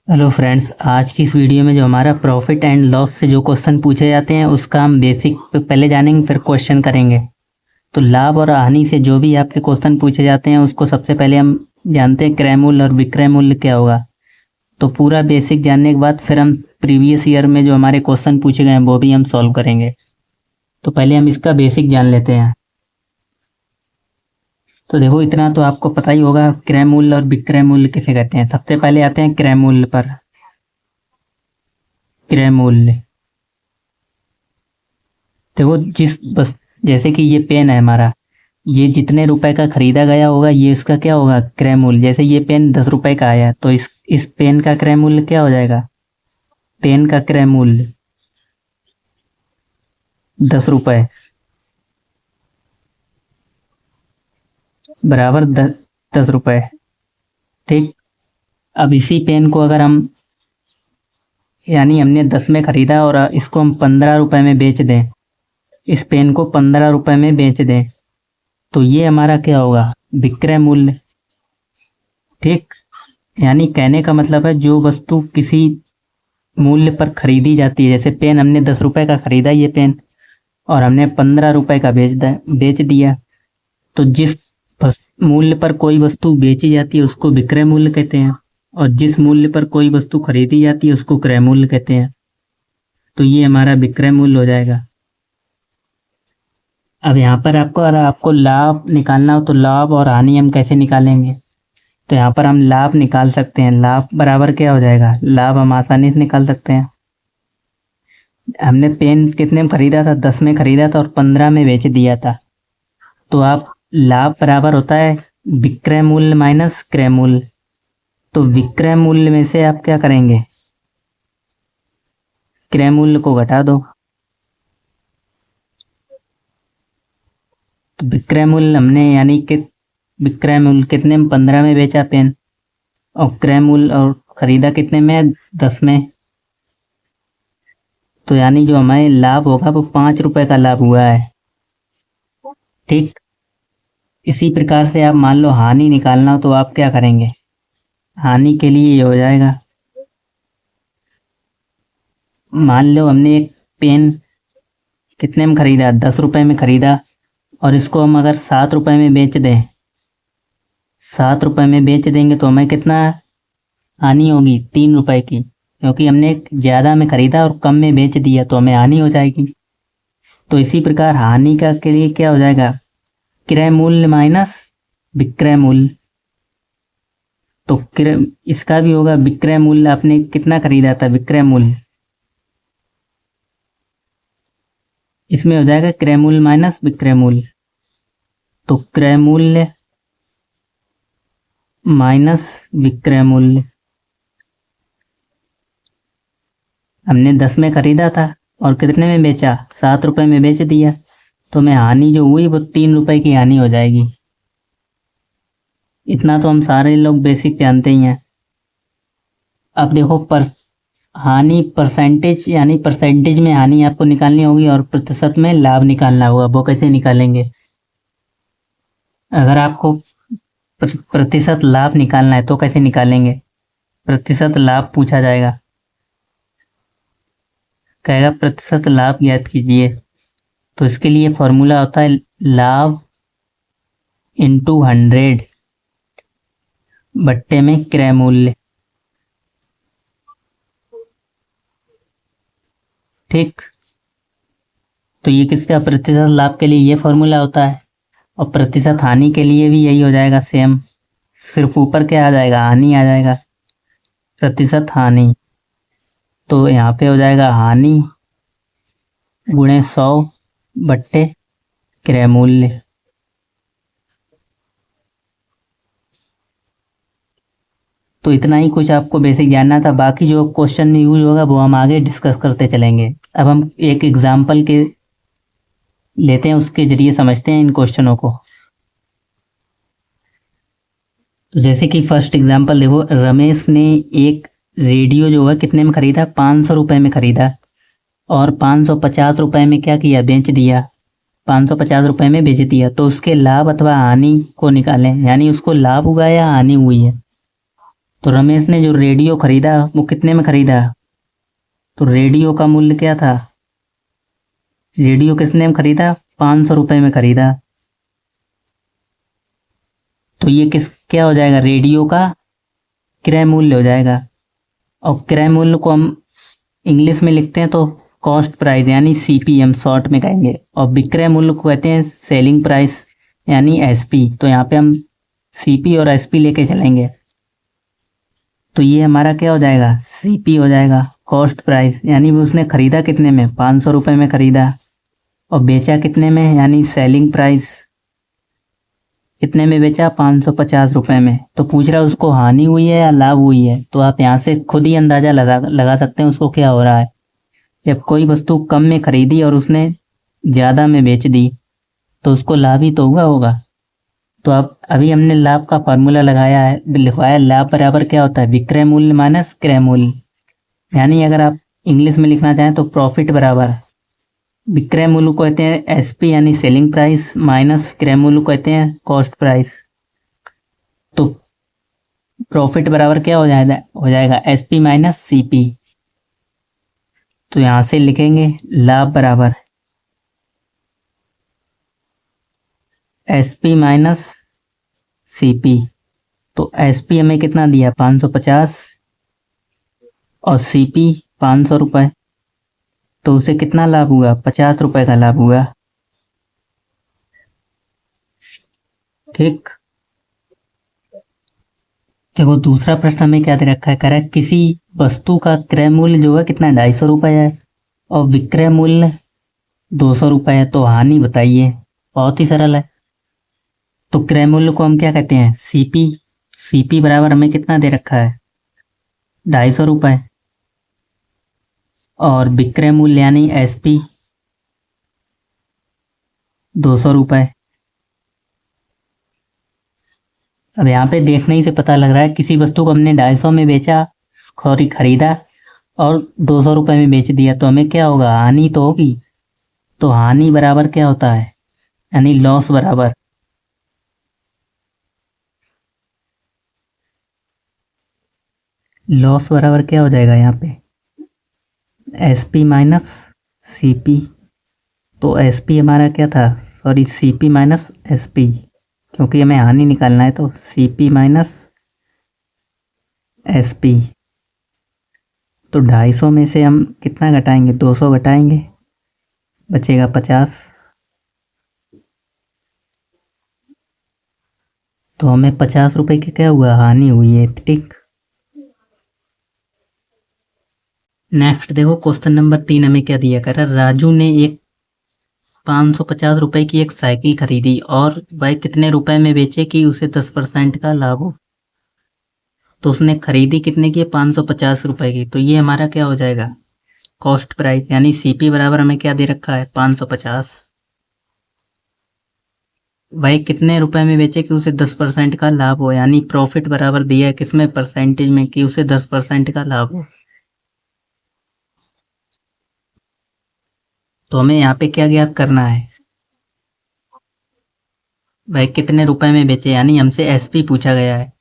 Hello friends, आज की इस वीडियो में जो हमारा प्रॉफिट एंड लॉस से जो क्वेश्चन पूछे जाते हैं उसका हम बेसिक पहले जानेंगे, फिर क्वेश्चन करेंगे। तो लाभ और हानि से जो भी आपके क्वेश्चन पूछे जाते हैं उसको सबसे पहले हम जानते हैं क्रय मूल्य और विक्रय मूल्य क्या होगा। तो पूरा बेसिक जानने के बाद फिर हम प्रीवियस ईयर में जो हमारे क्वेश्चन पूछे गए हैं वो भी हम सॉल्व करेंगे। तो पहले हम इसका बेसिक जान लेते हैं। तो देखो, इतना तो आपको पता ही होगा क्रय मूल्य और विक्रय मूल्य किसे कहते हैं। सबसे पहले आते हैं क्रय मूल्य पर। क्रय मूल्य देखो, जैसे कि ये पेन है हमारा, ये जितने रुपए का खरीदा गया होगा ये इसका क्या होगा, क्रय मूल्य। जैसे ये पेन 10 रुपए का आया तो इस पेन का क्रय मूल्य क्या हो जाएगा, पेन का क्रय मूल्य 10 रुपए बराबर 10 रुपए। ठीक। अब इसी पेन को अगर हम, यानी हमने 10 में खरीदा और इसको हम 15 रुपए में बेच दें, इस पेन को 15 रुपए में बेच दें, तो ये हमारा क्या होगा, विक्रय मूल्य। ठीक। यानी कहने का मतलब है जो वस्तु किसी मूल्य पर खरीदी जाती है, जैसे पेन हमने 10 रुपए का खरीदा ये पेन, और हमने 15 रुपए का बेच दिया, तो जिस मूल्य पर कोई वस्तु बेची जाती है उसको विक्रय मूल्य कहते हैं, और जिस मूल्य पर कोई वस्तु खरीदी जाती है उसको क्रय मूल्य कहते हैं। तो ये हमारा विक्रय मूल्य हो जाएगा। अब यहाँ पर अगर आपको लाभ निकालना हो तो लाभ और हानि हम कैसे निकालेंगे। तो यहाँ पर हम लाभ निकाल सकते हैं। लाभ बराबर क्या हो जाएगा, लाभ हम आसानी से निकाल सकते हैं। हमने पेन कितने में खरीदा था, 10 में खरीदा था और 15 में बेच दिया था। तो आप लाभ बराबर होता है विक्रय मूल्य माइनस क्रय मूल्य। तो विक्रय मूल्य में से आप क्या करेंगे, क्रय मूल्य को घटा दो। तो विक्रय मूल्य हमने, यानी कि विक्रय मूल्य कितने में, 15 में बेचा पेन, और क्रय मूल्य और खरीदा कितने में, 10 में। तो यानी जो हमारे लाभ होगा वो 5 रुपए का लाभ हुआ है। ठीक। इसी प्रकार से आप मान लो हानि निकालना हो तो आप क्या करेंगे, हानि के लिए ये हो जाएगा, मान लो हमने एक पेन कितने में खरीदा, 10 रुपए में खरीदा, और इसको हम अगर 7 रुपए में बेच दें, 7 रुपए में बेच देंगे तो हमें कितना हानि होगी, 3 रुपए की, क्योंकि हमने ज़्यादा में खरीदा और कम में बेच दिया तो हमें हानि हो जाएगी। तो इसी प्रकार हानि का के लिए क्या हो जाएगा, क्रय मूल्य माइनस विक्रय मूल्य। तो इसका भी होगा विक्रय मूल्य, आपने कितना खरीदा था, विक्रय मूल्य, इसमें हो जाएगा क्रय मूल्य माइनस विक्रय मूल्य। तो क्रय मूल्य माइनस विक्रय मूल्य, हमने 10 में खरीदा था और कितने में बेचा, 7 रुपए में बेच दिया, तो हमें हानि जो हुई वो 3 रुपए की हानि हो जाएगी। इतना तो हम सारे लोग बेसिक जानते ही हैं। अब देखो, हानि परसेंटेज, यानी परसेंटेज में हानि आपको निकालनी होगी और प्रतिशत में लाभ निकालना होगा। वो कैसे निकालेंगे, अगर आपको प्रतिशत लाभ निकालना है तो कैसे निकालेंगे, प्रतिशत लाभ पूछा जाएगा, कहेगा प्रतिशत लाभ ज्ञात कीजिए। तो इसके लिए फॉर्मूला होता है लाभ इंटू 100 बट्टे में क्रय मूल्य। ठीक। तो ये किसका, प्रतिशत लाभ के लिए ये फॉर्मूला होता है, और प्रतिशत हानि के लिए भी यही हो जाएगा सेम, सिर्फ ऊपर क्या आ जाएगा, हानि आ जाएगा, प्रतिशत हानि। तो यहाँ पे हो जाएगा हानि गुणे 100 बट्टे क्रय मूल्य। तो इतना ही कुछ आपको बेसिक जानना था, बाकी जो क्वेश्चन में यूज होगा वो हम आगे डिस्कस करते चलेंगे। अब हम एक एग्जाम्पल के लेते हैं, उसके जरिए समझते हैं इन क्वेश्चनों को। तो जैसे कि फर्स्ट एग्जाम्पल देखो, रमेश ने एक रेडियो जो है कितने में खरीदा, 500 रुपए में खरीदा, और 550 रुपए में क्या किया, बेच दिया, 550 रुपए में बेच दिया। तो उसके लाभ अथवा हानि को निकालें, यानी उसको लाभ हुआ या हानि हुई है। तो रमेश ने जो रेडियो खरीदा वो कितने में खरीदा? तो रेडियो का मूल्य क्या था? रेडियो कितने में खरीदा? 500 रुपये में खरीदा। तो ये क्या हो जाएगा? रेडियो का क्रय मूल्य हो जाएगा। और क्रय मूल्य को हम इंग्लिश में लिखते हैं तो कॉस्ट प्राइस यानी CPM शॉर्ट में कहेंगे, और विक्रय मूल्य को कहते हैं सेलिंग प्राइस यानी SP। तो यहाँ पे हम CP और SP लेके चलेंगे। तो ये हमारा क्या हो जाएगा? CP हो जाएगा, कॉस्ट प्राइस, यानी वो उसने खरीदा कितने में? 500 रुपये में खरीदा। और बेचा कितने में? यानी सेलिंग प्राइस कितने में बेचा? 550 रुपये में। तो पूछ रहा है उसको हानि हुई है या लाभ हुई है। तो आप यहाँ से खुद ही अंदाजा लगा सकते हैं उसको क्या हो रहा है। जब कोई वस्तु कम में खरीदी और उसने ज़्यादा में बेच दी तो उसको लाभ ही तो हुआ होगा। तो अब अभी हमने लाभ का फार्मूला लगाया है, लिखवाया। लाभ बराबर क्या होता है? विक्रय मूल्य माइनस क्रय मूल्य। यानी अगर आप इंग्लिश में लिखना चाहें तो प्रॉफिट बराबर विक्रय मूल्य को कहते हैं SP यानी सेलिंग प्राइस माइनस क्रय मूल्य को कहते हैं कॉस्ट प्राइस। तो प्रॉफिट बराबर क्या हो जाएगा? SP minus CP। तो यहाँ से लिखेंगे लाभ बराबर SP माइनस CP। तो SP हमें कितना दिया? 550 और CP 500 रुपये। तो उसे कितना लाभ हुआ? 50 रुपये का लाभ हुआ। ठीक। देखो दूसरा प्रश्न हमें क्या दे रखा है? कह रहा है किसी वस्तु का क्रय मूल्य जो है कितना? 250 रुपये है और विक्रय मूल्य 200 रुपये है। तो हानि बताइए। बहुत ही सरल है। तो क्रय मूल्य को हम क्या कहते हैं? CP। CP बराबर हमें कितना दे रखा है? 250 रुपये। और विक्रय मूल्य यानी SP 200 रुपये। अब यहाँ पे देखने ही से पता लग रहा है किसी वस्तु को हमने 250 में बेचा, खरीदा और 200 रुपये में बेच दिया तो हमें क्या होगा? हानि तो होगी। तो हानि बराबर क्या होता है? यानी लॉस बराबर क्या हो जाएगा यहाँ पे? SP minus CP। तो SP हमारा क्या था? सॉरी, CP माइनस SP, क्योंकि हमें हानि निकालना है। तो CP माइनस SP। तो 250 में से हम कितना घटाएंगे? 200 घटाएंगे, बचेगा 50। तो हमें 50 रुपये की क्या हुआ? हानि हुई है। ठीक। नेक्स्ट देखो क्वेश्चन नंबर 3 हमें क्या दिया? कह रहा राजू ने एक 550 रुपये की एक साइकिल खरीदी और वह कितने रुपए में बेचे कि उसे 10% का लाभ हो। तो उसने खरीदी कितने की? 550 रुपये की। तो ये हमारा क्या हो जाएगा? कॉस्ट प्राइस यानी CP बराबर हमें क्या दे रखा है? 550। वह कितने रुपए में बेचे कि उसे 10% का लाभ हो, यानी प्रॉफिट बराबर दिया है किसमें? परसेंटेज में, कि उसे 10% का लाभ हो। तो हमें यहाँ पे क्या ज्ञात करना है? वह कितने रुपए में बेचे, यानी हमसे SP पूछा गया है।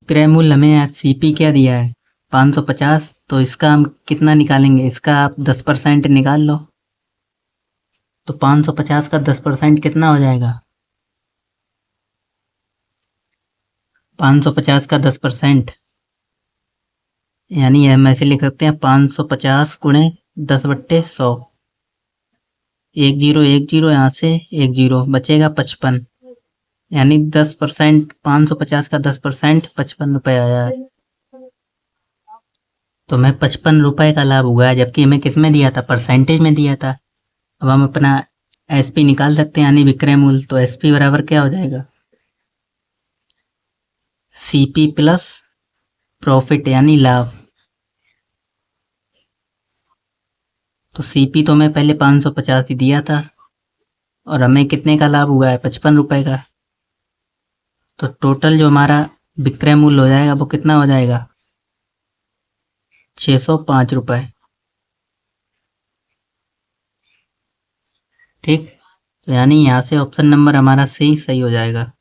क्रय मूल्य हमें CP क्या दिया है? 550। तो इसका हम कितना निकालेंगे? इसका आप 10% निकाल लो। तो 550 का 10% कितना हो जाएगा? 550 का 10% यानी हम ऐसे लिख सकते हैं 550 गुणे 10/100। 10 यहाँ से 10 बचेगा 55, यानी 10%। 550 का 10% 55 रुपये आया है। तो हमें 55 रुपये का लाभ हुआ है, जबकि हमें किस में दिया था? परसेंटेज में दिया था। अब हम अपना SP निकाल सकते हैं, यानी विक्रय मूल्य। तो SP बराबर क्या हो जाएगा? CP प्लस प्रॉफिट यानी लाभ। तो CP तो हमें पहले 550 ही दिया था और हमें कितने का लाभ हुआ है? 55 रुपये का। तो टोटल जो हमारा विक्रय मूल्य हो जाएगा वो कितना हो जाएगा? 605 रुपये। ठीक। तो यानी यहाँ से ऑप्शन नंबर हमारा सही हो जाएगा।